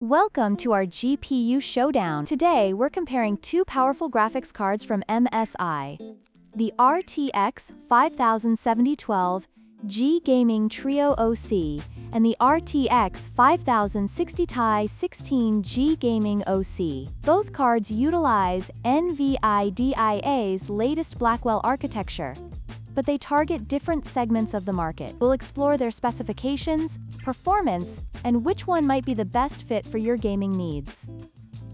Welcome to our GPU Showdown. Today, we're comparing two powerful graphics cards from MSI. The RTX 507012 G Gaming Trio OC and the RTX 5060 Ti 16G Gaming OC. Both cards utilize NVIDIA's latest Blackwell architecture, but they target different segments of the market. We'll explore their specifications, performance, and which one might be the best fit for your gaming needs.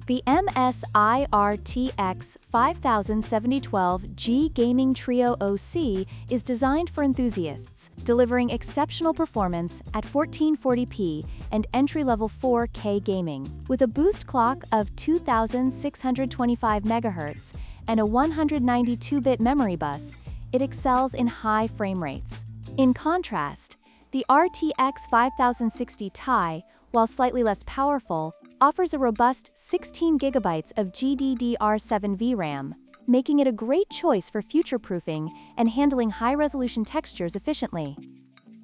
The MSI RTX 507012 G Gaming Trio OC is designed for enthusiasts, delivering exceptional performance at 1440p and entry-level 4K gaming. With a boost clock of 2625 MHz and a 192-bit memory bus, it excels in high frame rates. In contrast, the RTX 5060 Ti, while slightly less powerful, offers a robust 16 GB of GDDR7 VRAM, making it a great choice for future-proofing and handling high-resolution textures efficiently.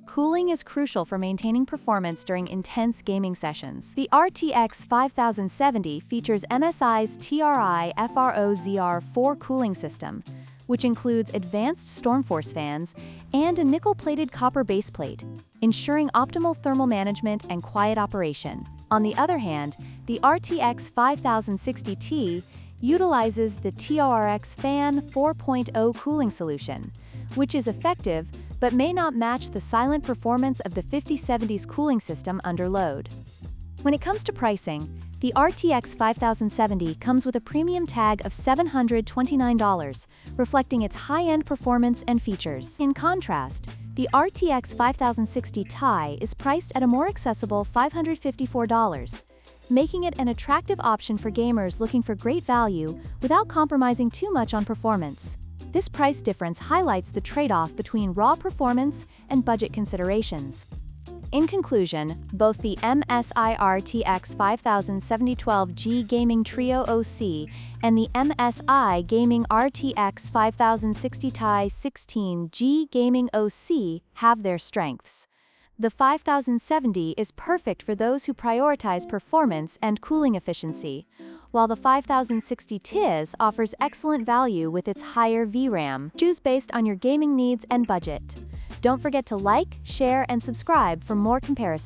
Cooling is crucial for maintaining performance during intense gaming sessions. The RTX 5070 features MSI's TRI FROZR4 cooling system, which includes advanced Stormforce fans and a nickel-plated copper baseplate, ensuring optimal thermal management and quiet operation. On the other hand, the RTX 5060 Ti utilizes the TRX Fan 4.0 cooling solution, which is effective but may not match the silent performance of the 5070's cooling system under load. When it comes to pricing, the RTX 5070 comes with a premium tag of $729, reflecting its high-end performance and features. In contrast, the RTX 5060 Ti is priced at a more accessible $554, making it an attractive option for gamers looking for great value without compromising too much on performance. This price difference highlights the trade-off between raw performance and budget considerations. In conclusion, both the MSI RTX 507012 G Gaming Trio OC and the MSI Gaming RTX 5060 Ti 16G Gaming OC have their strengths. The 5070 is perfect for those who prioritize performance and cooling efficiency, while the 5060 Ti offers excellent value with its higher VRAM. Choose based on your gaming needs and budget. Don't forget to like, share, and subscribe for more comparisons.